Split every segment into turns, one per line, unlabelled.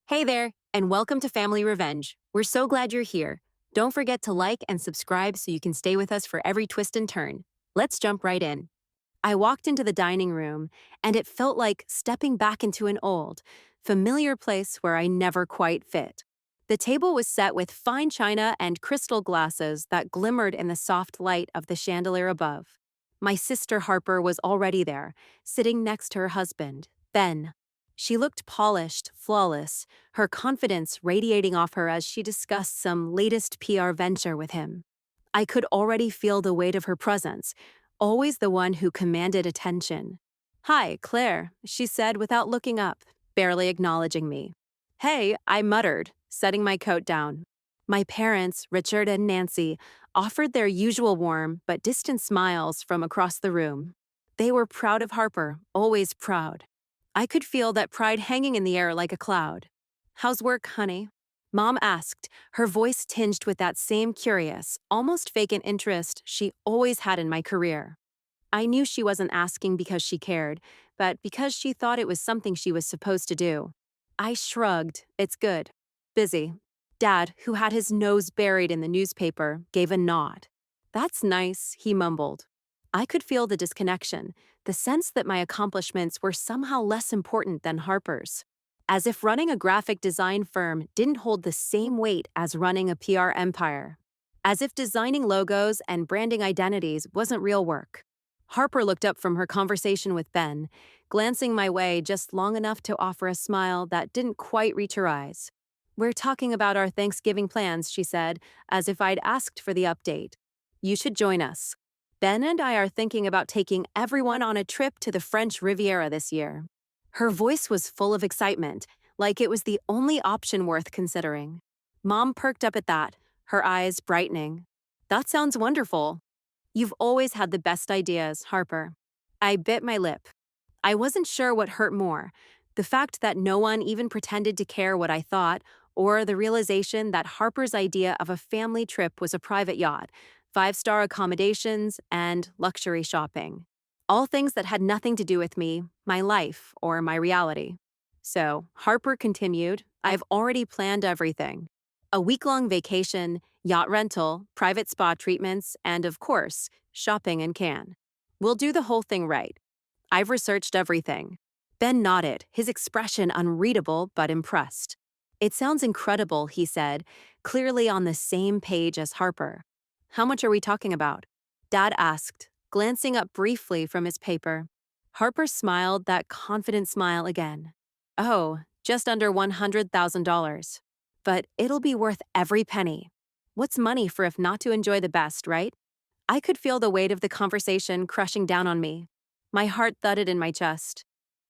Hey there, and welcome to Family Revenge. We're so glad you're here. Don't forget to like and subscribe so you can stay with us for every twist and turn. Let's jump right in. I walked into the dining room, and it felt like stepping back into an old, familiar place where I never quite fit. The table was set with fine china and crystal glasses that glimmered in the soft light of the chandelier above. My sister Harper was already there, sitting next to her husband, Ben. She looked polished, flawless, her confidence radiating off her as she discussed some latest PR venture with him. I could already feel the weight of her presence, always the one who commanded attention. "Hi, Claire," she said without looking up, barely acknowledging me. "Hey," I muttered, setting my coat down. My parents, Richard and Nancy, offered their usual warm but distant smiles from across the room. They were proud of Harper, always proud. I could feel that pride hanging in the air like a cloud. "How's work, honey?" Mom asked, her voice tinged with that same curious, almost vacant interest she always had in my career. I knew she wasn't asking because she cared, but because she thought it was something she was supposed to do. I shrugged. "It's good. Busy." Dad, who had his nose buried in the newspaper, gave a nod. "That's nice," he mumbled. I could feel the disconnection, the sense that my accomplishments were somehow less important than Harper's. As if running a graphic design firm didn't hold the same weight as running a PR empire. As if designing logos and branding identities wasn't real work. Harper looked up from her conversation with Ben, glancing my way just long enough to offer a smile that didn't quite reach her eyes. "We're talking about our Thanksgiving plans," she said, as if I'd asked for the update. "You should join us. Ben and I are thinking about taking everyone on a trip to the French Riviera this year." Her voice was full of excitement, like it was the only option worth considering. Mom perked up at that, her eyes brightening. "That sounds wonderful. You've always had the best ideas, Harper." I bit my lip. I wasn't sure what hurt more, the fact that no one even pretended to care what I thought, or the realization that Harper's idea of a family trip was a private yacht, five-star accommodations, and luxury shopping. All things that had nothing to do with me, my life, or my reality. So, Harper continued, "I've already planned everything. A week-long vacation, yacht rental, private spa treatments, and of course, shopping in Cannes. We'll do the whole thing right. I've researched everything." Ben nodded, his expression unreadable but impressed. "It sounds incredible," he said, clearly on the same page as Harper. "How much are we talking about?" Dad asked, glancing up briefly from his paper. Harper smiled that confident smile again. "Oh, just under $100,000. But it'll be worth every penny. What's money for if not to enjoy the best, right?" I could feel the weight of the conversation crushing down on me. My heart thudded in my chest.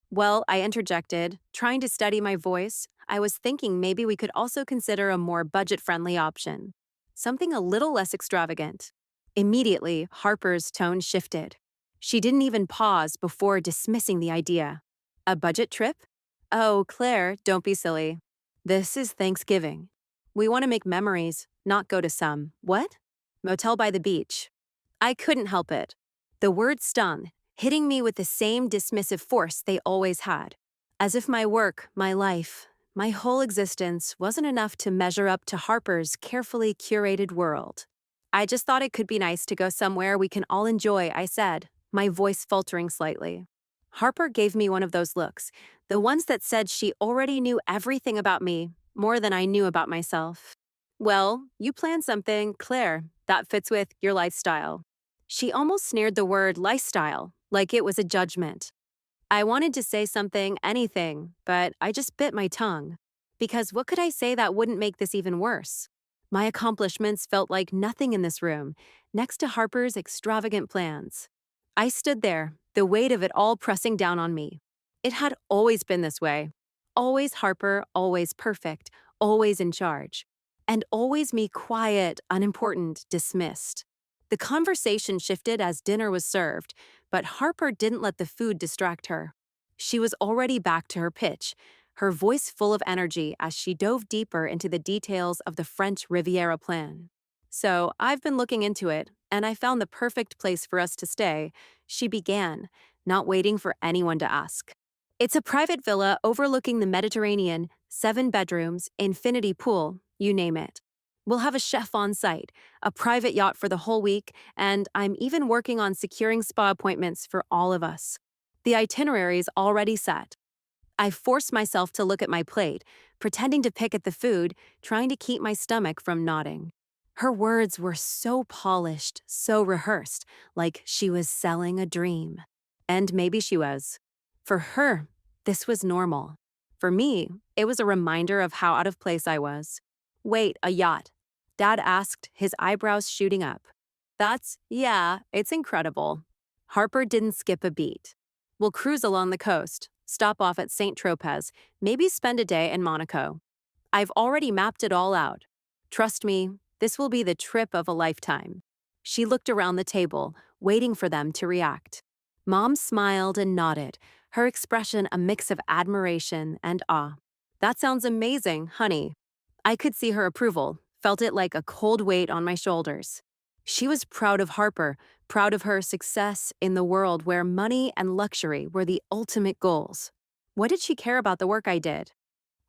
"Well," I interjected, trying to steady my voice, "I was thinking maybe we could also consider a more budget-friendly option. Something a little less extravagant." Immediately, Harper's tone shifted. She didn't even pause before dismissing the idea. "A budget trip? Oh, Claire, don't be silly. This is Thanksgiving. We want to make memories, not go to some, what? Motel by the beach." I couldn't help it. The word stung, hitting me with the same dismissive force they always had. As if my work, my life, my whole existence wasn't enough to measure up to Harper's carefully curated world. "I just thought it could be nice to go somewhere we can all enjoy," I said, my voice faltering slightly. Harper gave me one of those looks, the ones that said she already knew everything about me, more than I knew about myself. "Well, you planned something, Claire, that fits with your lifestyle." She almost sneered the word lifestyle, like it was a judgment. I wanted to say something, anything, but I just bit my tongue. Because what could I say that wouldn't make this even worse? My accomplishments felt like nothing in this room, next to Harper's extravagant plans. I stood there, the weight of it all pressing down on me. It had always been this way. Always Harper, always perfect, always in charge. And always me quiet, unimportant, dismissed. The conversation shifted as dinner was served, but Harper didn't let the food distract her. She was already back to her pitch, her voice full of energy as she dove deeper into the details of the French Riviera plan. "So, I've been looking into it, and I found the perfect place for us to stay," she began, not waiting for anyone to ask. "It's a private villa overlooking the Mediterranean, 7 bedrooms, infinity pool, you name it. We'll have a chef on site, a private yacht for the whole week, and I'm even working on securing spa appointments for all of us. The itinerary's already set. I force myself to look at my plate, pretending to pick at the food, trying to keep my stomach from nodding. Her words were so polished, so rehearsed, like she was selling a dream. And maybe she was. For her, this was normal. For me, it was a reminder of how out of place I was. Wait, a yacht? Dad asked, his eyebrows shooting up. Yeah, it's incredible. Harper didn't skip a beat. We'll cruise along the coast, stop off at St. Tropez, maybe spend a day in Monaco. I've already mapped it all out. Trust me, this will be the trip of a lifetime. She looked around the table, waiting for them to react. Mom smiled and nodded, her expression a mix of admiration and awe. That sounds amazing, honey. I could see her approval, felt it like a cold weight on my shoulders. She was proud of Harper, proud of her success in the world where money and luxury were the ultimate goals. What did she care about the work I did?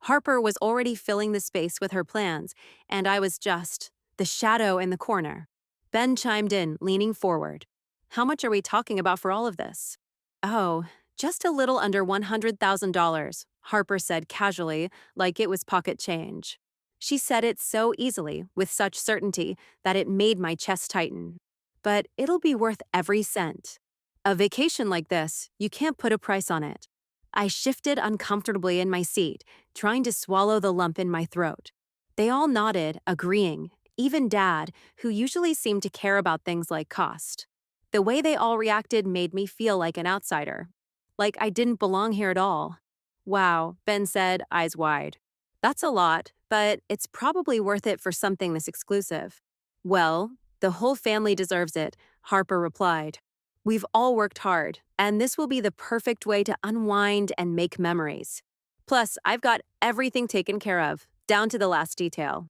Harper was already filling the space with her plans, and I was just the shadow in the corner. Ben chimed in, leaning forward. How much are we talking about for all of this? Oh, just a little under $100,000, Harper said casually, like it was pocket change. She said it so easily, with such certainty, that it made my chest tighten. But it'll be worth every cent. A vacation like this, you can't put a price on it. I shifted uncomfortably in my seat, trying to swallow the lump in my throat. They all nodded, agreeing, even Dad, who usually seemed to care about things like cost. The way they all reacted made me feel like an outsider. Like I didn't belong here at all. Wow, Ben said, eyes wide. That's a lot, but it's probably worth it for something this exclusive. Well, the whole family deserves it, Harper replied. We've all worked hard, and this will be the perfect way to unwind and make memories. Plus, I've got everything taken care of, down to the last detail.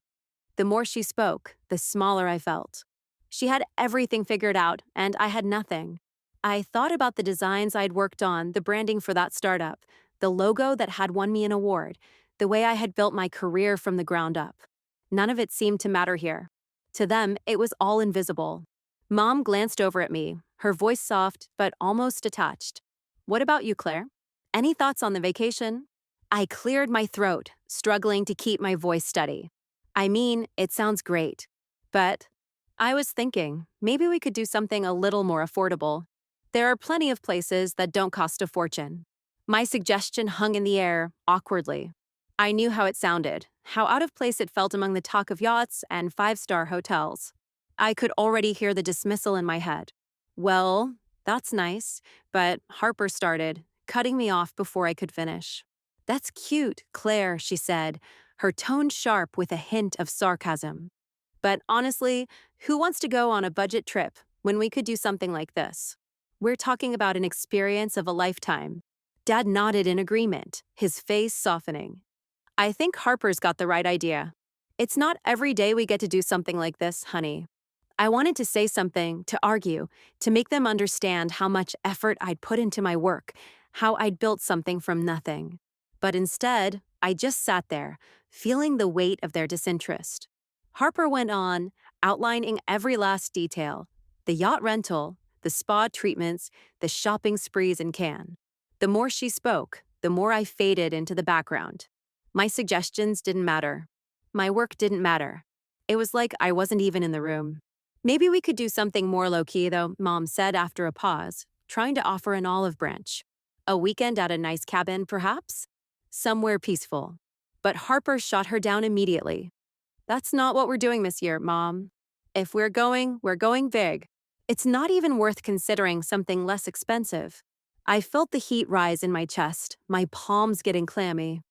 The more she spoke, the smaller I felt. She had everything figured out, and I had nothing. I thought about the designs I'd worked on, the branding for that startup, the logo that had won me an award, the way I had built my career from the ground up. None of it seemed to matter here. To them, it was all invisible. Mom glanced over at me, her voice soft but almost detached. What about you, Claire? Any thoughts on the vacation? I cleared my throat, struggling to keep my voice steady. I mean, it sounds great. But I was thinking, maybe we could do something a little more affordable. There are plenty of places that don't cost a fortune. My suggestion hung in the air, awkwardly. I knew how it sounded, how out of place it felt among the talk of yachts and five-star hotels. I could already hear the dismissal in my head. Well, that's nice, but Harper started, cutting me off before I could finish. That's cute, Claire, she said, her tone sharp with a hint of sarcasm. But honestly, who wants to go on a budget trip when we could do something like this? We're talking about an experience of a lifetime. Dad nodded in agreement, his face softening. I think Harper's got the right idea. It's not every day we get to do something like this, honey. I wanted to say something, to argue, to make them understand how much effort I'd put into my work, how I'd built something from nothing. But instead, I just sat there, feeling the weight of their disinterest. Harper went on, outlining every last detail: the yacht rental, the spa treatments, the shopping sprees in Cannes. The more she spoke, the more I faded into the background. My suggestions didn't matter. My work didn't matter. It was like I wasn't even in the room. Maybe we could do something more low-key, though, Mom said after a pause, trying to offer an olive branch. A weekend at a nice cabin, perhaps? Somewhere peaceful. But Harper shot her down immediately. That's not what we're doing this year, Mom. If we're going big. It's not even worth considering something less expensive. I felt the heat rise in my chest, my palms getting clammy.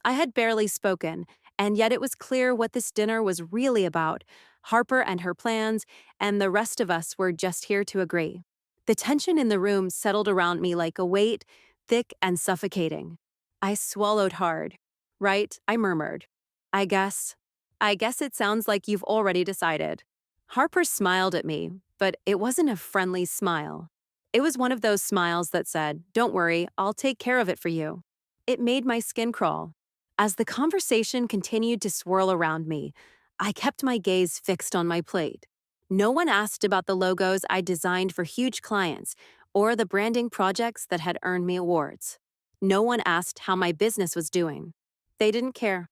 I had barely spoken, and yet it was clear what this dinner was really about: Harper and her plans, and the rest of us were just here to agree. The tension in the room settled around me like a weight, thick and suffocating. I swallowed hard. Right, I murmured. I guess it sounds like you've already decided. Harper smiled at me, but it wasn't a friendly smile. It was one of those smiles that said, "Don't worry, I'll take care of it for you." It made my skin crawl. As the conversation continued to swirl around me, I kept my gaze fixed on my plate. No one asked about the logos I designed for huge clients or the branding projects that had earned me awards. No one asked how my business was doing. They didn't care.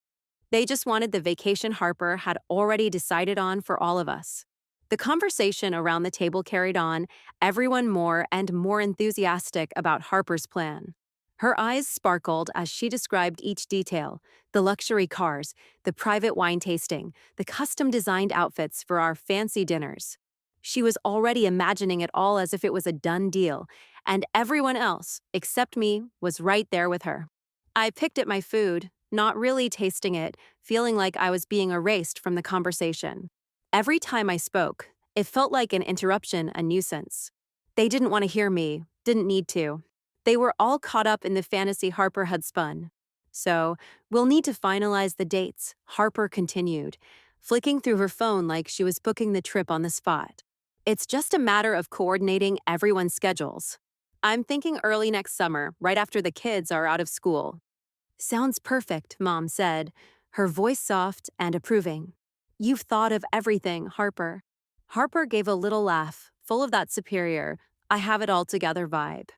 They just wanted the vacation Harper had already decided on for all of us. The conversation around the table carried on, everyone more and more enthusiastic about Harper's plan. Her eyes sparkled as she described each detail: the luxury cars, the private wine tasting, the custom designed outfits for our fancy dinners. She was already imagining it all as if it was a done deal, and everyone else, except me, was right there with her. I picked at my food, not really tasting it, feeling like I was being erased from the conversation. Every time I spoke, it felt like an interruption, a nuisance. They didn't want to hear me, didn't need to. They were all caught up in the fantasy Harper had spun. So, we'll need to finalize the dates, Harper continued, flicking through her phone like she was booking the trip on the spot. It's just a matter of coordinating everyone's schedules. I'm thinking early next summer, right after the kids are out of school. Sounds perfect, Mom said, her voice soft and approving. You've thought of everything, Harper. Harper gave a little laugh, full of that superior, I have it all together vibe.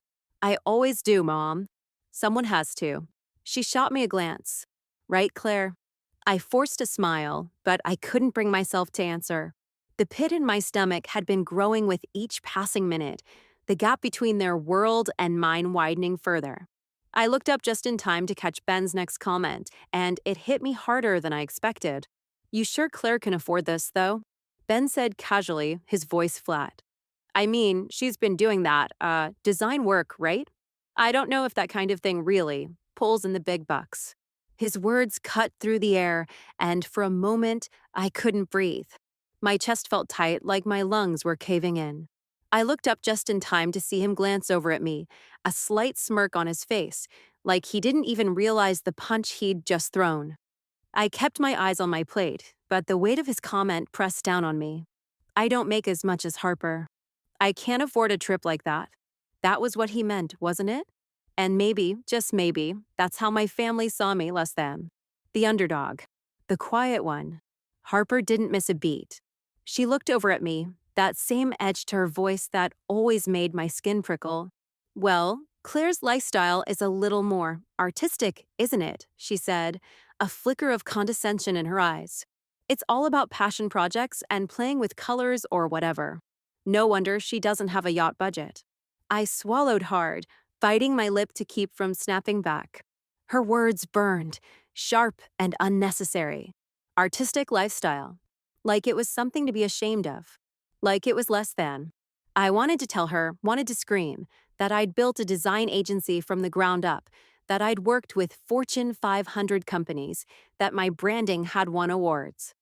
I always do, Mom. Someone has to. She shot me a glance. Right, Claire? I forced a smile, but I couldn't bring myself to answer. The pit in my stomach had been growing with each passing minute, the gap between their world and mine widening further. I looked up just in time to catch Ben's next comment, and it hit me harder than I expected. You sure Claire can afford this, though? Ben said casually, his voice flat. I mean, she's been doing that, design work, right? I don't know if that kind of thing really pulls in the big bucks. His words cut through the air, and for a moment, I couldn't breathe. My chest felt tight, like my lungs were caving in. I looked up just in time to see him glance over at me, a slight smirk on his face, like he didn't even realize the punch he'd just thrown. I kept my eyes on my plate, but the weight of his comment pressed down on me. I don't make as much as Harper. I can't afford a trip like that. That was what he meant, wasn't it? And maybe, just maybe, that's how my family saw me less than. The underdog. The quiet one. Harper didn't miss a beat. She looked over at me, that same edge to her voice that always made my skin prickle. Well, Claire's lifestyle is a little more artistic, isn't it? She said, a flicker of condescension in her eyes. It's all about passion projects and playing with colors or whatever. No wonder she doesn't have a yacht budget. I swallowed hard, biting my lip to keep from snapping back. Her words burned, sharp and unnecessary. Artistic lifestyle. Like it was something to be ashamed of. Like it was less than. I wanted to tell her, wanted to scream, that I'd built a design agency from the ground up, that I'd worked with Fortune 500 companies, that my branding had won awards.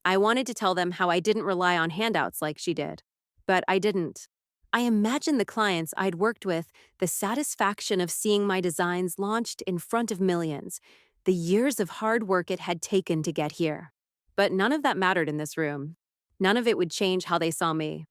I wanted to tell them how I didn't rely on handouts like she did. But I didn't. I imagined the clients I'd worked with, the satisfaction of seeing my designs launched in front of millions, the years of hard work it had taken to get here. But none of that mattered in this room. None of it would change how they saw me.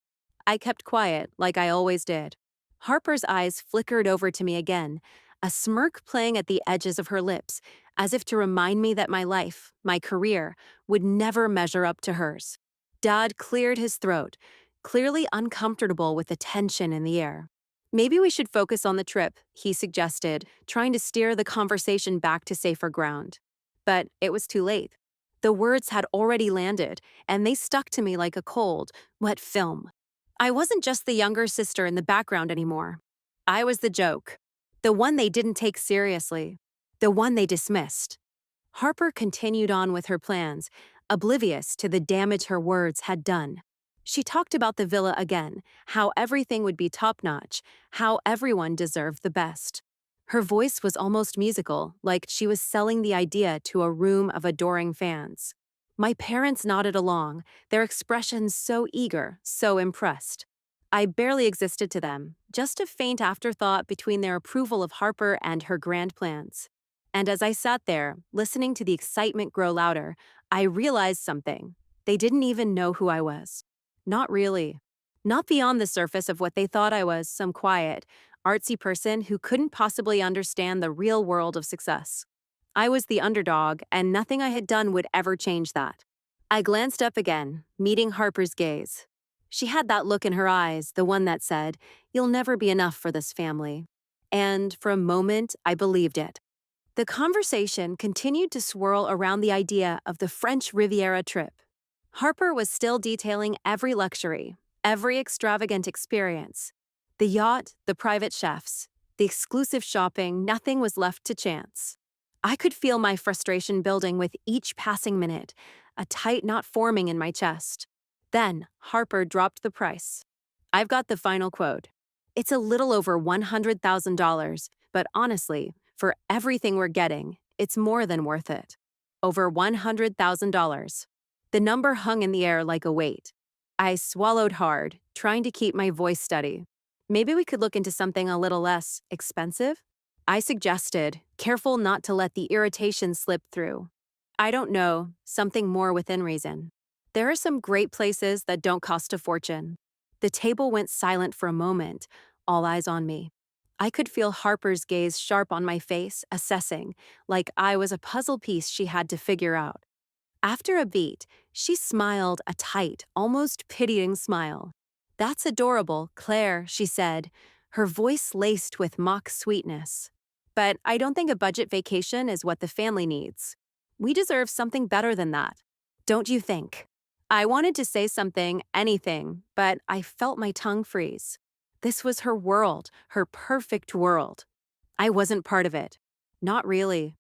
I kept quiet, like I always did. Harper's eyes flickered over to me again, a smirk playing at the edges of her lips, as if to remind me that my life, my career, would never measure up to hers. Dad cleared his throat, clearly uncomfortable with the tension in the air. Maybe we should focus on the trip, he suggested, trying to steer the conversation back to safer ground. But it was too late. The words had already landed, and they stuck to me like a cold, wet film. I wasn't just the younger sister in the background anymore. I was the joke. The one they didn't take seriously. The one they dismissed. Harper continued on with her plans, oblivious to the damage her words had done. She talked about the villa again, how everything would be top-notch, how everyone deserved the best. Her voice was almost musical, like she was selling the idea to a room of adoring fans. My parents nodded along, their expressions so eager, so impressed. I barely existed to them, just a faint afterthought between their approval of Harper and her grand plans. And as I sat there, listening to the excitement grow louder, I realized something. They didn't even know who I was. Not really. Not beyond the surface of what they thought I was, some quiet, artsy person who couldn't possibly understand the real world of success. I was the underdog, and nothing I had done would ever change that. I glanced up again, meeting Harper's gaze. She had that look in her eyes, the one that said, "You'll never be enough for this family." And for a moment, I believed it. The conversation continued to swirl around the idea of the French Riviera trip. Harper was still detailing every luxury, every extravagant experience. The yacht, the private chefs, the exclusive shopping, nothing was left to chance. I could feel my frustration building with each passing minute, a tight knot forming in my chest. Then, Harper dropped the price. I've got the final quote. It's a little over $100,000, but honestly, for everything we're getting, it's more than worth it. Over $100,000. The number hung in the air like a weight. I swallowed hard, trying to keep my voice steady. Maybe we could look into something a little less expensive? I suggested, careful not to let the irritation slip through. I don't know, something more within reason. There are some great places that don't cost a fortune. The table went silent for a moment, all eyes on me. I could feel Harper's gaze sharp on my face, assessing, like I was a puzzle piece she had to figure out. After a beat, she smiled a tight, almost pitying smile. "That's adorable, Claire," she said, her voice laced with mock sweetness. "But I don't think a budget vacation is what the family needs. We deserve something better than that. Don't you think?" I wanted to say something, anything, but I felt my tongue freeze. This was her world, her perfect world. I wasn't part of it. Not really.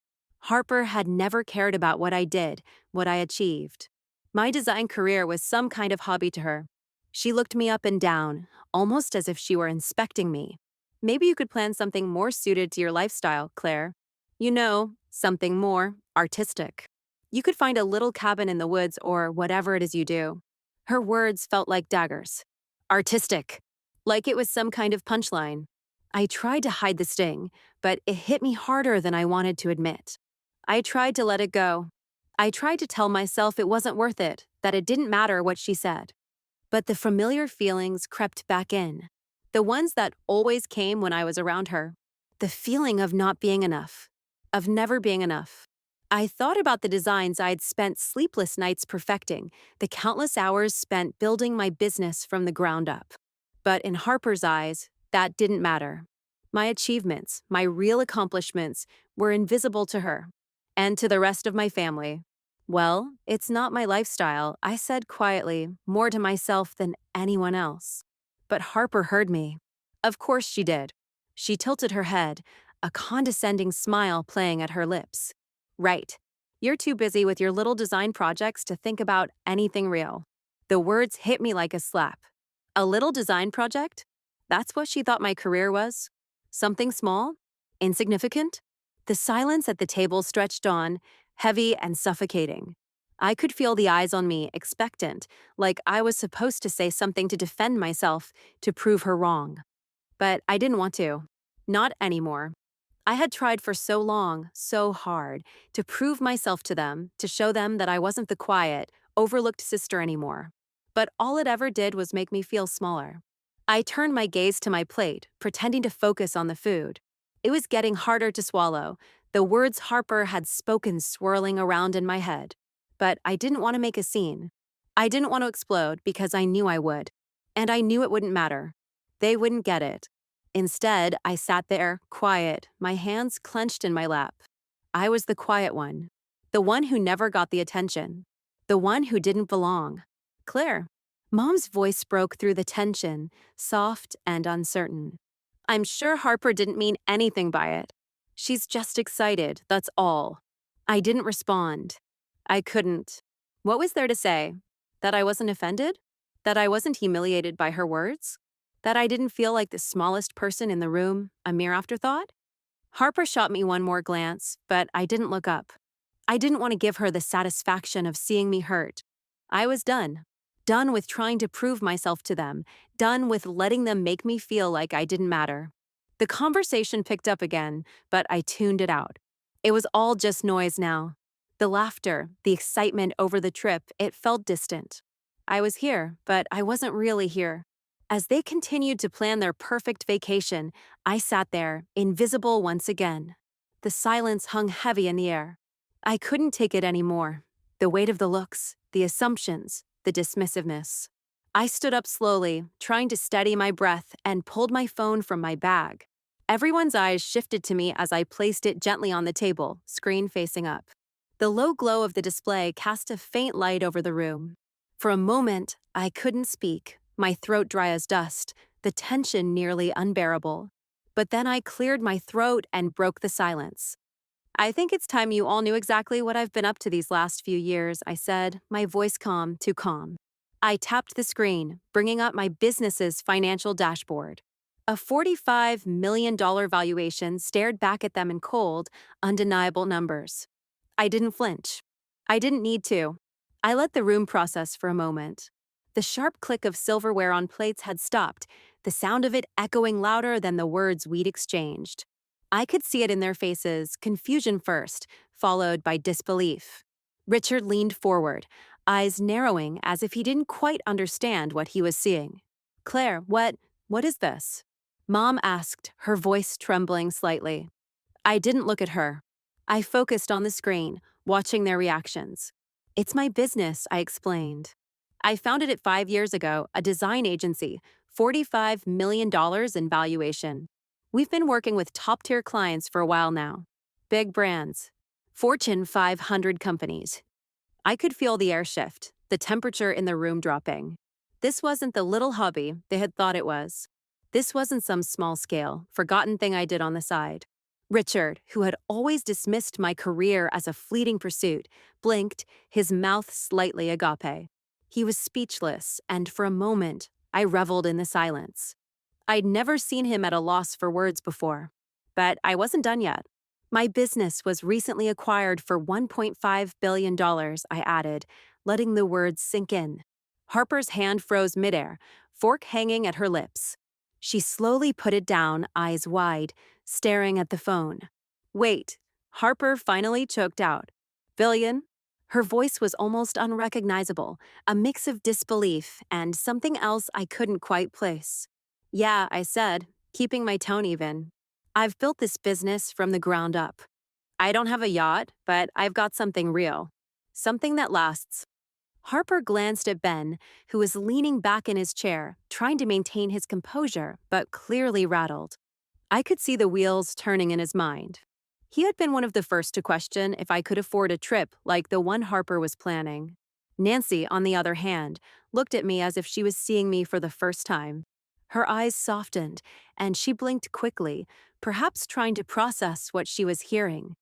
Harper had never cared about what I did, what I achieved. My design career was some kind of hobby to her. She looked me up and down, almost as if she were inspecting me. "Maybe you could plan something more suited to your lifestyle, Claire. You know, something more artistic. You could find a little cabin in the woods or whatever it is you do." Her words felt like daggers. Artistic. Like it was some kind of punchline. I tried to hide the sting, but it hit me harder than I wanted to admit. I tried to let it go. I tried to tell myself it wasn't worth it, that it didn't matter what she said. But the familiar feelings crept back in. The ones that always came when I was around her. The feeling of not being enough. Of never being enough. I thought about the designs I'd spent sleepless nights perfecting, the countless hours spent building my business from the ground up. But in Harper's eyes, that didn't matter. My achievements, my real accomplishments, were invisible to her. And to the rest of my family. "Well, it's not my lifestyle," I said quietly, more to myself than anyone else. But Harper heard me. Of course she did. She tilted her head, a condescending smile playing at her lips. "Right. You're too busy with your little design projects to think about anything real." The words hit me like a slap. A little design project? That's what she thought my career was? Something small? Insignificant? The silence at the table stretched on, heavy and suffocating. I could feel the eyes on me, expectant, like I was supposed to say something to defend myself, to prove her wrong. But I didn't want to. Not anymore. I had tried for so long, so hard, to prove myself to them, to show them that I wasn't the quiet, overlooked sister anymore. But all it ever did was make me feel smaller. I turned my gaze to my plate, pretending to focus on the food. It was getting harder to swallow, the words Harper had spoken swirling around in my head. But I didn't want to make a scene. I didn't want to explode because I knew I would. And I knew it wouldn't matter. They wouldn't get it. Instead, I sat there, quiet, my hands clenched in my lap. I was the quiet one. The one who never got the attention. The one who didn't belong. "Claire." Mom's voice broke through the tension, soft and uncertain. "I'm sure Harper didn't mean anything by it. She's just excited, that's all." I didn't respond. I couldn't. What was there to say? That I wasn't offended? That I wasn't humiliated by her words? That I didn't feel like the smallest person in the room, a mere afterthought? Harper shot me one more glance, but I didn't look up. I didn't want to give her the satisfaction of seeing me hurt. I was done. Done with trying to prove myself to them. Done with letting them make me feel like I didn't matter. The conversation picked up again, but I tuned it out. It was all just noise now. The laughter, the excitement over the trip, it felt distant. I was here, but I wasn't really here. As they continued to plan their perfect vacation, I sat there, invisible once again. The silence hung heavy in the air. I couldn't take it anymore. The weight of the looks, the assumptions, the dismissiveness. I stood up slowly, trying to steady my breath, and pulled my phone from my bag. Everyone's eyes shifted to me as I placed it gently on the table, screen facing up. The low glow of the display cast a faint light over the room. For a moment, I couldn't speak, my throat dry as dust, the tension nearly unbearable. But then I cleared my throat and broke the silence. I think it's time you all knew exactly what I've been up to these last few years, I said, my voice calm to calm. I tapped the screen, bringing up my business's financial dashboard. A $45 million valuation stared back at them in cold, undeniable numbers. I didn't flinch. I didn't need to. I let the room process for a moment. The sharp click of silverware on plates had stopped, the sound of it echoing louder than the words we'd exchanged. I could see it in their faces, confusion first, followed by disbelief. Richard leaned forward, eyes narrowing as if he didn't quite understand what he was seeing. Claire, what is this? Mom asked, her voice trembling slightly. I didn't look at her. I focused on the screen, watching their reactions. It's my business, I explained. I founded it 5 years ago, a design agency, $45 million in valuation. We've been working with top-tier clients for a while now. Big brands. Fortune 500 companies. I could feel the air shift, the temperature in the room dropping. This wasn't the little hobby they had thought it was. This wasn't some small-scale, forgotten thing I did on the side. Richard, who had always dismissed my career as a fleeting pursuit, blinked, his mouth slightly agape. He was speechless, and for a moment, I reveled in the silence. I'd never seen him at a loss for words before. But I wasn't done yet. My business was recently acquired for $1.5 billion, I added, letting the words sink in. Harper's hand froze midair, fork hanging at her lips. She slowly put it down, eyes wide, staring at the phone. Wait, Harper finally choked out. Billion? Her voice was almost unrecognizable, a mix of disbelief and something else I couldn't quite place. Yeah, I said, keeping my tone even. I've built this business from the ground up. I don't have a yacht, but I've got something real. Something that lasts. Harper glanced at Ben, who was leaning back in his chair, trying to maintain his composure, but clearly rattled. I could see the wheels turning in his mind. He had been one of the first to question if I could afford a trip like the one Harper was planning. Nancy, on the other hand, looked at me as if she was seeing me for the first time. Her eyes softened, and she blinked quickly, perhaps trying to process what she was hearing.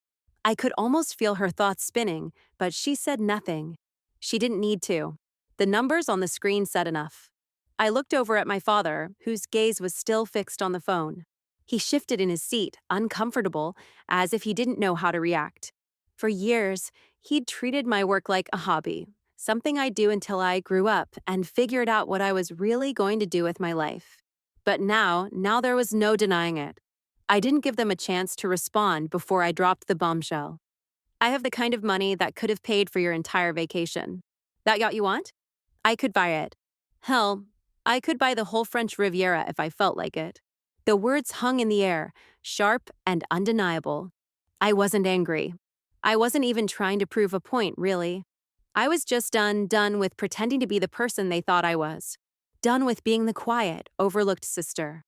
I could almost feel her thoughts spinning, but she said nothing. She didn't need to. The numbers on the screen said enough. I looked over at my father, whose gaze was still fixed on the phone. He shifted in his seat, uncomfortable, as if he didn't know how to react. For years, he'd treated my work like a hobby, something I'd do until I grew up and figured out what I was really going to do with my life. But now there was no denying it. I didn't give them a chance to respond before I dropped the bombshell. I have the kind of money that could have paid for your entire vacation. That yacht you want? I could buy it. Hell, I could buy the whole French Riviera if I felt like it. The words hung in the air, sharp and undeniable. I wasn't angry. I wasn't even trying to prove a point, really. I was just done with pretending to be the person they thought I was. Done with being the quiet, overlooked sister.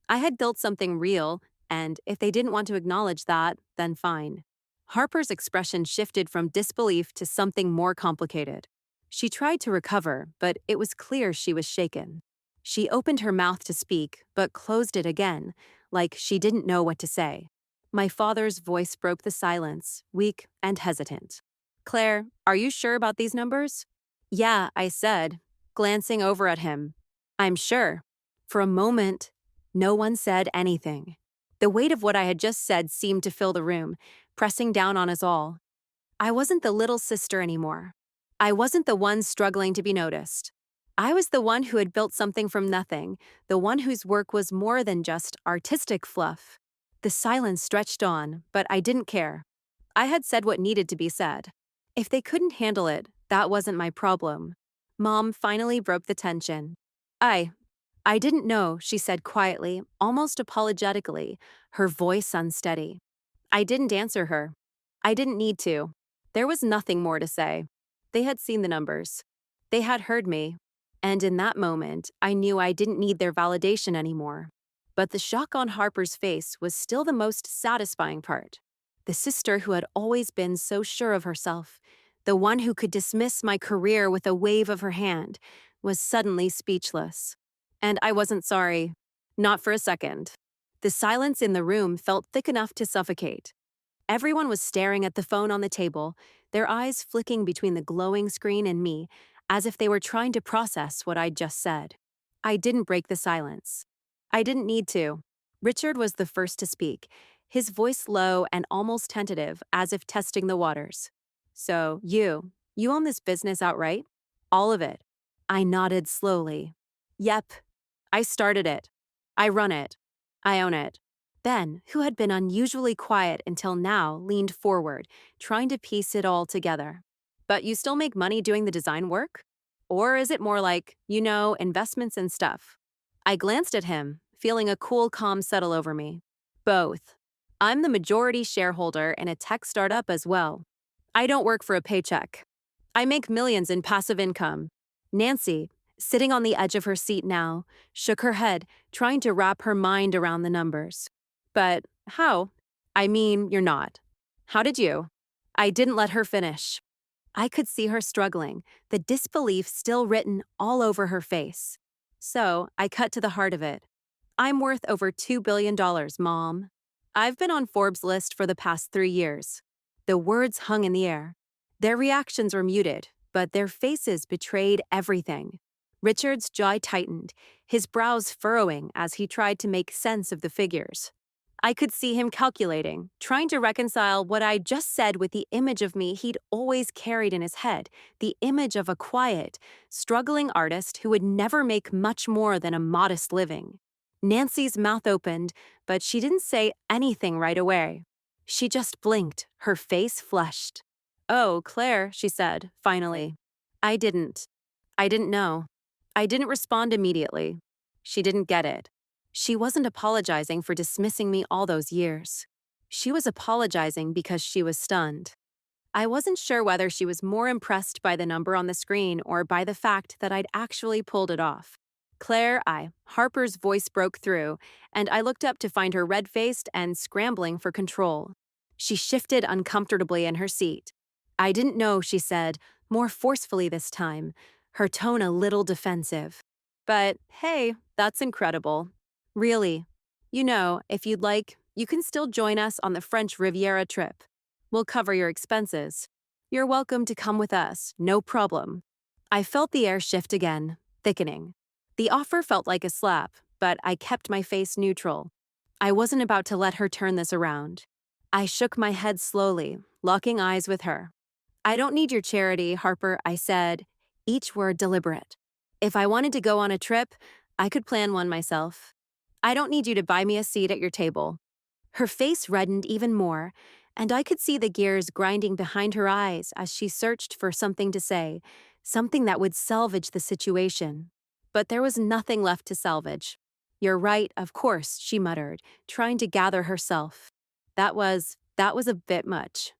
I had built something real, and if they didn't want to acknowledge that, then fine. Harper's expression shifted from disbelief to something more complicated. She tried to recover, but it was clear she was shaken. She opened her mouth to speak, but closed it again, like she didn't know what to say. My father's voice broke the silence, weak and hesitant. Claire, are you sure about these numbers? Yeah, I said, glancing over at him. I'm sure. For a moment, no one said anything. The weight of what I had just said seemed to fill the room, pressing down on us all. I wasn't the little sister anymore. I wasn't the one struggling to be noticed. I was the one who had built something from nothing, the one whose work was more than just artistic fluff. The silence stretched on, but I didn't care. I had said what needed to be said. If they couldn't handle it, that wasn't my problem. Mom finally broke the tension. I didn't know, she said quietly, almost apologetically, her voice unsteady. I didn't answer her. I didn't need to. There was nothing more to say. They had seen the numbers. They had heard me. And in that moment, I knew I didn't need their validation anymore. But the shock on Harper's face was still the most satisfying part. The sister who had always been so sure of herself, the one who could dismiss my career with a wave of her hand, was suddenly speechless. And I wasn't sorry. Not for a second. The silence in the room felt thick enough to suffocate. Everyone was staring at the phone on the table, their eyes flicking between the glowing screen and me, as if they were trying to process what I'd just said. I didn't break the silence. I didn't need to. Richard was the first to speak, his voice low and almost tentative, as if testing the waters. So, you own this business outright? All of it. I nodded slowly. Yep. I started it. I run it. I own it. Ben, who had been unusually quiet until now, leaned forward, trying to piece it all together. But you still make money doing the design work? Or is it more like, investments and stuff? I glanced at him, feeling a cool calm settle over me. Both. I'm the majority shareholder in a tech startup as well. I don't work for a paycheck. I make millions in passive income. Nancy, sitting on the edge of her seat now, shook her head, trying to wrap her mind around the numbers. But how? I mean, you're not. How did you? I didn't let her finish. I could see her struggling, the disbelief still written all over her face. So I cut to the heart of it. I'm worth over $2 billion, Mom. I've been on Forbes' list for the past 3 years. The words hung in the air. Their reactions were muted, but their faces betrayed everything. Richard's jaw tightened, his brows furrowing as he tried to make sense of the figures. I could see him calculating, trying to reconcile what I'd just said with the image of me he'd always carried in his head, the image of a quiet, struggling artist who would never make much more than a modest living. Nancy's mouth opened, but she didn't say anything right away. She just blinked, her face flushed. "Oh, Claire," she said, finally. I didn't. I didn't know. I didn't respond immediately. She didn't get it. She wasn't apologizing for dismissing me all those years. She was apologizing because she was stunned. I wasn't sure whether she was more impressed by the number on the screen or by the fact that I'd actually pulled it off. Harper's voice broke through, and I looked up to find her red-faced and scrambling for control. She shifted uncomfortably in her seat. I didn't know, she said, more forcefully this time, her tone a little defensive. But hey, that's incredible. Really. If you'd like, you can still join us on the French Riviera trip. We'll cover your expenses. You're welcome to come with us, no problem. I felt the air shift again, thickening. The offer felt like a slap, but I kept my face neutral. I wasn't about to let her turn this around. I shook my head slowly, locking eyes with her. I don't need your charity, Harper, I said, each word deliberate. If I wanted to go on a trip, I could plan one myself. I don't need you to buy me a seat at your table. Her face reddened even more, and I could see the gears grinding behind her eyes as she searched for something to say, something that would salvage the situation. But there was nothing left to salvage. You're right, of course, she muttered, trying to gather herself. That was a bit much.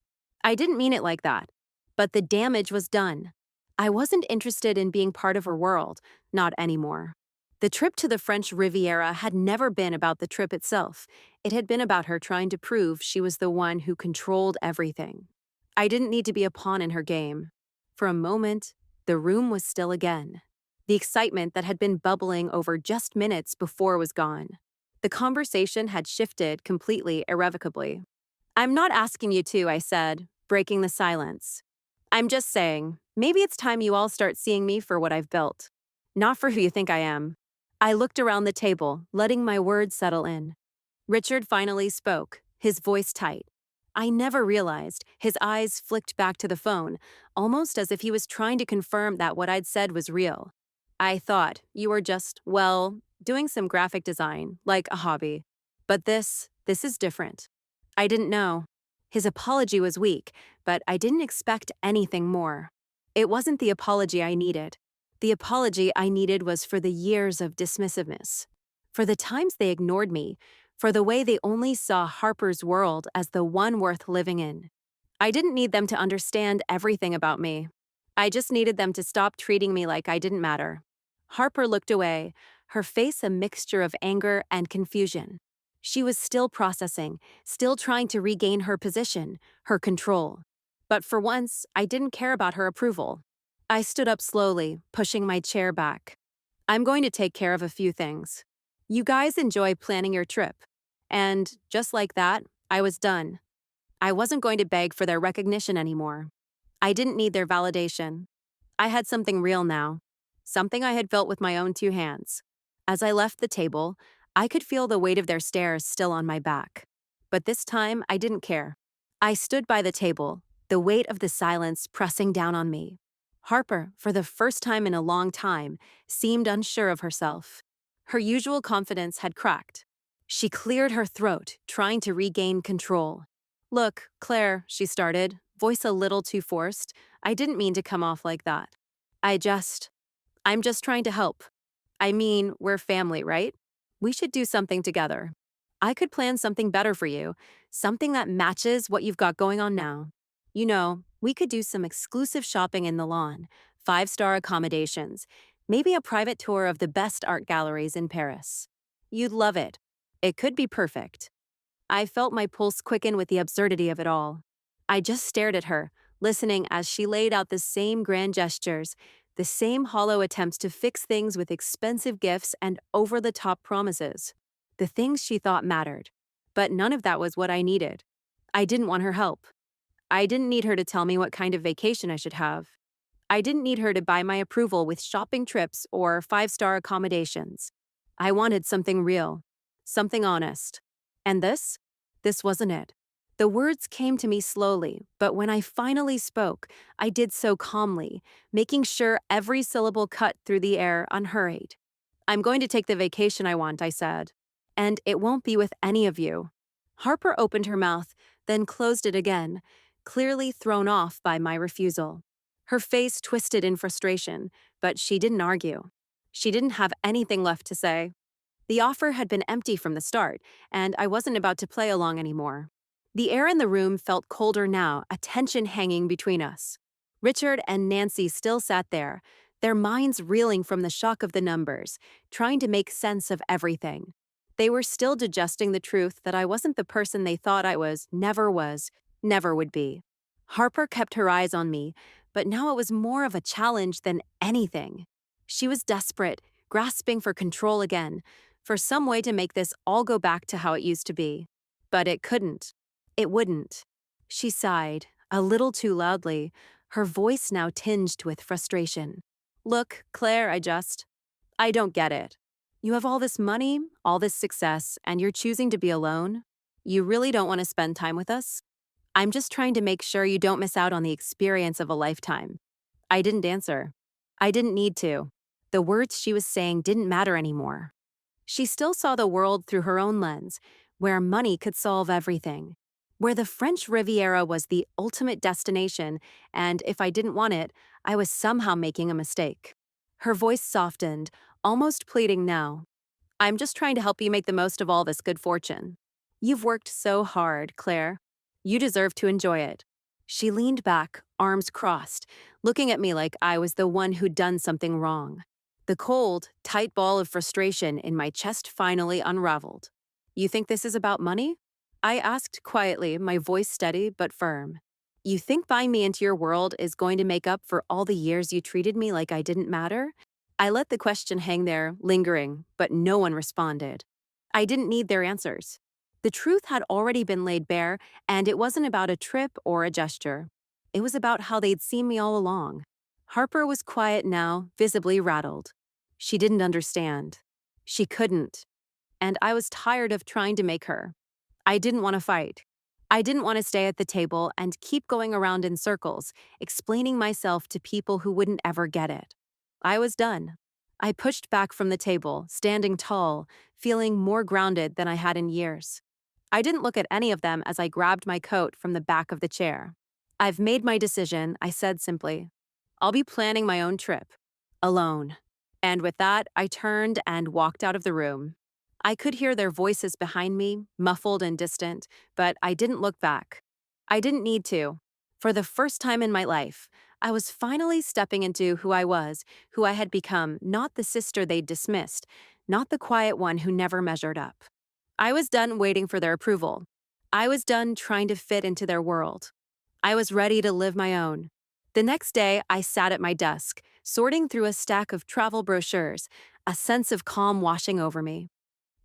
I didn't mean it like that. But the damage was done. I wasn't interested in being part of her world, not anymore. The trip to the French Riviera had never been about the trip itself. It had been about her trying to prove she was the one who controlled everything. I didn't need to be a pawn in her game. For a moment, the room was still again. The excitement that had been bubbling over just minutes before was gone. The conversation had shifted completely, irrevocably. I'm not asking you to, I said, breaking the silence. I'm just saying, maybe it's time you all start seeing me for what I've built, not for who you think I am. I looked around the table, letting my words settle in. Richard finally spoke, his voice tight. I never realized, his eyes flicked back to the phone, almost as if he was trying to confirm that what I'd said was real. I thought you were just, doing some graphic design, like a hobby. But this is different. I didn't know. His apology was weak, but I didn't expect anything more. It wasn't the apology I needed. The apology I needed was for the years of dismissiveness. For the times they ignored me, for the way they only saw Harper's world as the one worth living in. I didn't need them to understand everything about me. I just needed them to stop treating me like I didn't matter. Harper looked away, her face a mixture of anger and confusion. She was still processing, still trying to regain her position, her control. But for once, I didn't care about her approval. I stood up slowly, pushing my chair back. I'm going to take care of a few things. You guys enjoy planning your trip. And just like that, I was done. I wasn't going to beg for their recognition anymore. I didn't need their validation. I had something real now, something I had built with my own two hands. As I left the table, I could feel the weight of their stares still on my back. But this time, I didn't care. I stood by the table, the weight of the silence pressing down on me. Harper, for the first time in a long time, seemed unsure of herself. Her usual confidence had cracked. She cleared her throat, trying to regain control. Look, Claire, she started, voice a little too forced. I didn't mean to come off like that. I'm just trying to help. I mean, we're family, right? We should do something together. I could plan something better for you, something that matches what you've got going on now. You know, we could do some exclusive shopping in the lawn, five-star accommodations, maybe a private tour of the best art galleries in Paris. You'd love it. It could be perfect. I felt my pulse quicken with the absurdity of it all. I just stared at her, listening as she laid out the same grand gestures, the same hollow attempts to fix things with expensive gifts and over-the-top promises. The things she thought mattered. But none of that was what I needed. I didn't want her help. I didn't need her to tell me what kind of vacation I should have. I didn't need her to buy my approval with shopping trips or five-star accommodations. I wanted something real, something honest. And this wasn't it. The words came to me slowly, but when I finally spoke, I did so calmly, making sure every syllable cut through the air unhurried. I'm going to take the vacation I want, I said. And it won't be with any of you. Harper opened her mouth, then closed it again, clearly thrown off by my refusal. Her face twisted in frustration, but she didn't argue. She didn't have anything left to say. The offer had been empty from the start, and I wasn't about to play along anymore. The air in the room felt colder now, a tension hanging between us. Richard and Nancy still sat there, their minds reeling from the shock of the numbers, trying to make sense of everything. They were still digesting the truth that I wasn't the person they thought I was, never would be. Harper kept her eyes on me, but now it was more of a challenge than anything. She was desperate, grasping for control again, for some way to make this all go back to how it used to be. But it couldn't. It wouldn't. She sighed, a little too loudly, her voice now tinged with frustration. Look, Claire, I don't get it. You have all this money, all this success, and you're choosing to be alone? You really don't want to spend time with us? I'm just trying to make sure you don't miss out on the experience of a lifetime. I didn't answer. I didn't need to. The words she was saying didn't matter anymore. She still saw the world through her own lens, where money could solve everything, where the French Riviera was the ultimate destination, and if I didn't want it, I was somehow making a mistake. Her voice softened, almost pleading now. I'm just trying to help you make the most of all this good fortune. You've worked so hard, Claire. You deserve to enjoy it. She leaned back, arms crossed, looking at me like I was the one who'd done something wrong. The cold, tight ball of frustration in my chest finally unraveled. You think this is about money? I asked quietly, my voice steady but firm. You think buying me into your world is going to make up for all the years you treated me like I didn't matter? I let the question hang there, lingering, but no one responded. I didn't need their answers. The truth had already been laid bare, and it wasn't about a trip or a gesture. It was about how they'd seen me all along. Harper was quiet now, visibly rattled. She didn't understand. She couldn't. And I was tired of trying to make her. I didn't want to fight. I didn't want to stay at the table and keep going around in circles, explaining myself to people who wouldn't ever get it. I was done. I pushed back from the table, standing tall, feeling more grounded than I had in years. I didn't look at any of them as I grabbed my coat from the back of the chair. I've made my decision, I said simply. I'll be planning my own trip. Alone. And with that, I turned and walked out of the room. I could hear their voices behind me, muffled and distant, but I didn't look back. I didn't need to. For the first time in my life, I was finally stepping into who I was, who I had become, not the sister they'd dismissed, not the quiet one who never measured up. I was done waiting for their approval. I was done trying to fit into their world. I was ready to live my own. The next day, I sat at my desk, sorting through a stack of travel brochures, a sense of calm washing over me.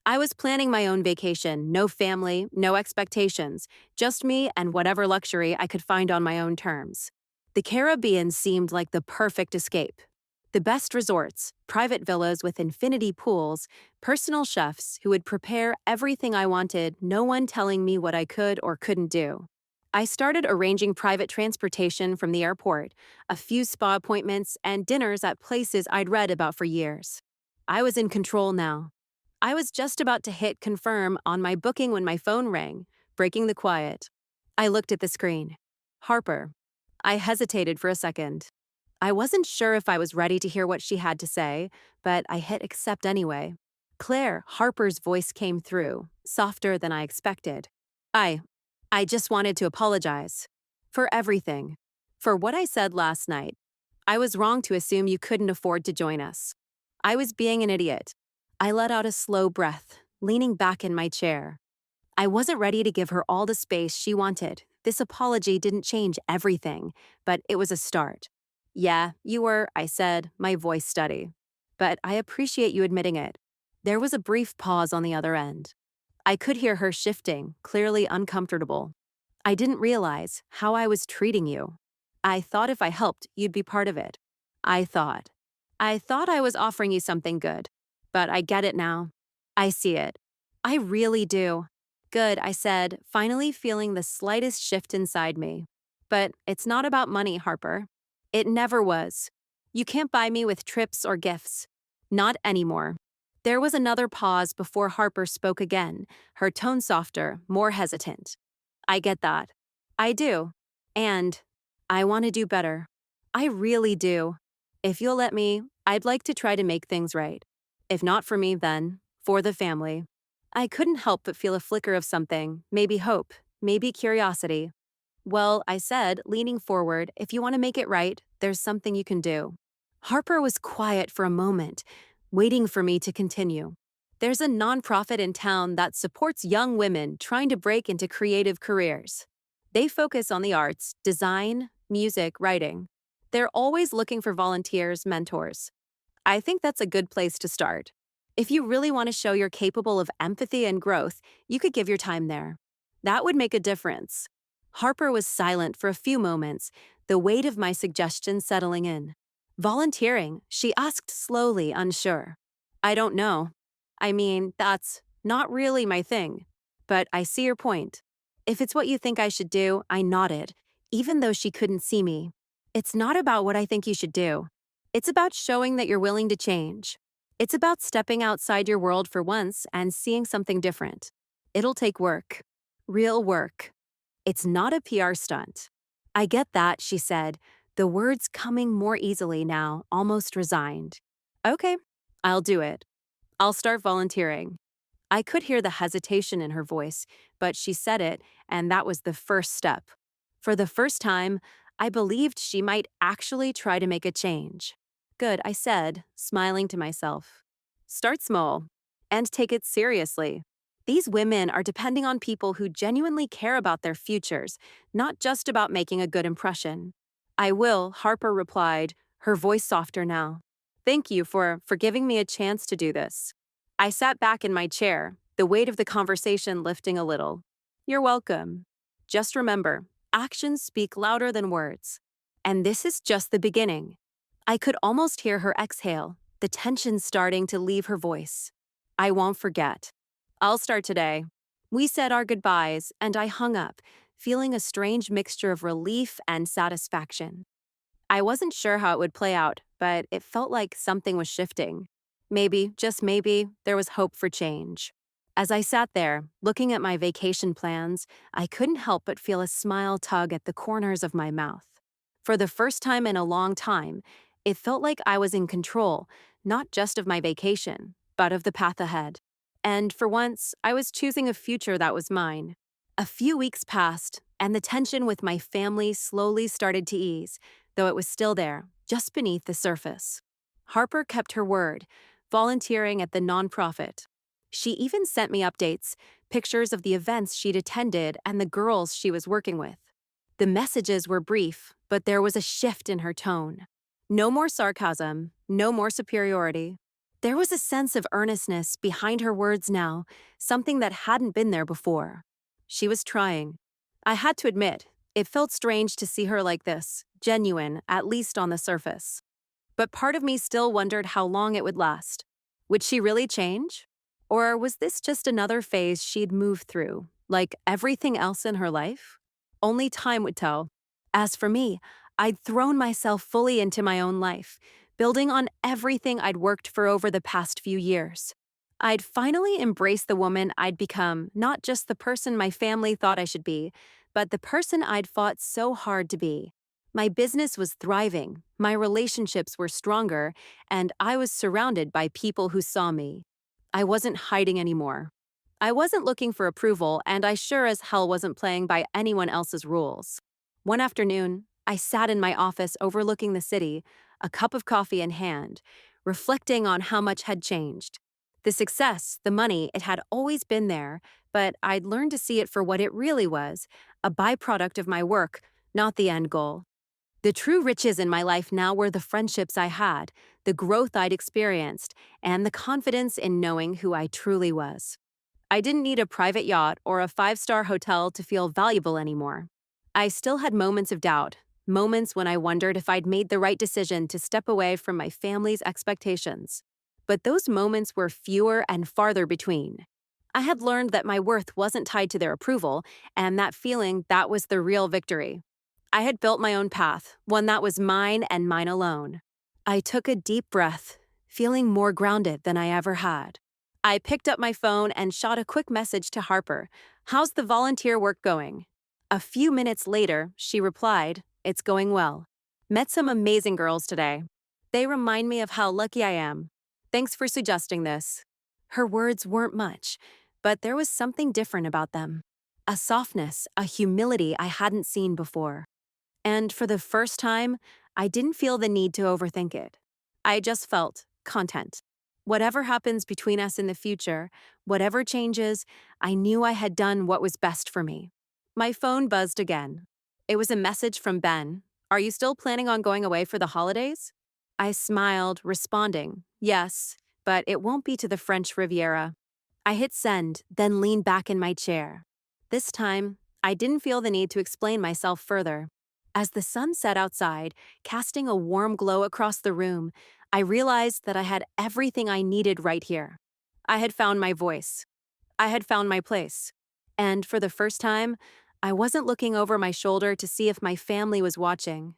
I was planning my own vacation, no family, no expectations, just me and whatever luxury I could find on my own terms. The Caribbean seemed like the perfect escape. The best resorts, private villas with infinity pools, personal chefs who would prepare everything I wanted, no one telling me what I could or couldn't do. I started arranging private transportation from the airport, a few spa appointments, and dinners at places I'd read about for years. I was in control now. I was just about to hit confirm on my booking when my phone rang, breaking the quiet. I looked at the screen. Harper. I hesitated for a second. I wasn't sure if I was ready to hear what she had to say, but I hit accept anyway. Claire, Harper's voice came through, softer than I expected. I. I just wanted to apologize. For everything. For what I said last night. I was wrong to assume you couldn't afford to join us. I was being an idiot. I let out a slow breath, leaning back in my chair. I wasn't ready to give her all the space she wanted. This apology didn't change everything, but it was a start. Yeah, you were, I said, my voice steady. But I appreciate you admitting it. There was a brief pause on the other end. I could hear her shifting, clearly uncomfortable. I didn't realize how I was treating you. I thought if I helped, you'd be part of it. I thought. I thought I was offering you something good. But I get it now. I see it. I really do. Good, I said, finally feeling the slightest shift inside me. But it's not about money, Harper. It never was. You can't buy me with trips or gifts. Not anymore. There was another pause before Harper spoke again, her tone softer, more hesitant. I get that. I do. And I want to do better. I really do. If you'll let me, I'd like to try to make things right. If not for me, then for the family. I couldn't help but feel a flicker of something, maybe hope, maybe curiosity. Well, I said, leaning forward, if you want to make it right, there's something you can do. Harper was quiet for a moment, waiting for me to continue. There's a nonprofit in town that supports young women trying to break into creative careers. They focus on the arts, design, music, writing. They're always looking for volunteers, mentors. I think that's a good place to start. If you really want to show you're capable of empathy and growth, you could give your time there. That would make a difference. Harper was silent for a few moments, the weight of my suggestion settling in. Volunteering, she asked slowly, unsure. I don't know. I mean, that's not really my thing. But I see your point. If it's what you think I should do, I nodded, even though she couldn't see me. It's not about what I think you should do. It's about showing that you're willing to change. It's about stepping outside your world for once and seeing something different. It'll take work. Real work. It's not a PR stunt. I get that, she said, the words coming more easily now, almost resigned. Okay, I'll do it. I'll start volunteering. I could hear the hesitation in her voice, but she said it, and that was the first step. For the first time, I believed she might actually try to make a change. Good, I said, smiling to myself. Start small, and take it seriously. These women are depending on people who genuinely care about their futures, not just about making a good impression. I will, Harper replied, her voice softer now. Thank you for giving me a chance to do this. I sat back in my chair, the weight of the conversation lifting a little. You're welcome. Just remember, actions speak louder than words. And this is just the beginning. I could almost hear her exhale, the tension starting to leave her voice. I won't forget. I'll start today. We said our goodbyes, and I hung up, feeling a strange mixture of relief and satisfaction. I wasn't sure how it would play out, but it felt like something was shifting. Maybe, just maybe, there was hope for change. As I sat there, looking at my vacation plans, I couldn't help but feel a smile tug at the corners of my mouth. For the first time in a long time, it felt like I was in control, not just of my vacation, but of the path ahead. And for once, I was choosing a future that was mine. A few weeks passed, and the tension with my family slowly started to ease, though it was still there, just beneath the surface. Harper kept her word, volunteering at the nonprofit. She even sent me updates, pictures of the events she'd attended and the girls she was working with. The messages were brief, but there was a shift in her tone. No more sarcasm, no more superiority. There was a sense of earnestness behind her words now, something that hadn't been there before. She was trying. I had to admit, it felt strange to see her like this, genuine, at least on the surface. But part of me still wondered how long it would last. Would she really change? Or was this just another phase she'd moved through, like everything else in her life? Only time would tell. As for me, I'd thrown myself fully into my own life, building on everything I'd worked for over the past few years. I'd finally embraced the woman I'd become, not just the person my family thought I should be, but the person I'd fought so hard to be. My business was thriving, my relationships were stronger, and I was surrounded by people who saw me. I wasn't hiding anymore. I wasn't looking for approval, and I sure as hell wasn't playing by anyone else's rules. One afternoon, I sat in my office overlooking the city, a cup of coffee in hand, reflecting on how much had changed. The success, the money, it had always been there, but I'd learned to see it for what it really was, a byproduct of my work, not the end goal. The true riches in my life now were the friendships I had, the growth I'd experienced, and the confidence in knowing who I truly was. I didn't need a private yacht or a five-star hotel to feel valuable anymore. I still had moments of doubt, moments when I wondered if I'd made the right decision to step away from my family's expectations. But those moments were fewer and farther between. I had learned that my worth wasn't tied to their approval, and that feeling, that was the real victory. I had built my own path, one that was mine and mine alone. I took a deep breath, feeling more grounded than I ever had. I picked up my phone and shot a quick message to Harper. "How's the volunteer work going?" A few minutes later, she replied, "It's going well. Met some amazing girls today. They remind me of how lucky I am. Thanks for suggesting this." Her words weren't much, but there was something different about them. A softness, a humility I hadn't seen before. And for the first time, I didn't feel the need to overthink it. I just felt content. Whatever happens between us in the future, whatever changes, I knew I had done what was best for me. My phone buzzed again. It was a message from Ben. "Are you still planning on going away for the holidays?" I smiled, responding, "Yes, but it won't be to the French Riviera." I hit send, then leaned back in my chair. This time, I didn't feel the need to explain myself further. As the sun set outside, casting a warm glow across the room, I realized that I had everything I needed right here. I had found my voice. I had found my place. And for the first time, I wasn't looking over my shoulder to see if my family was watching.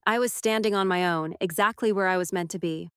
I was standing on my own, exactly where I was meant to be.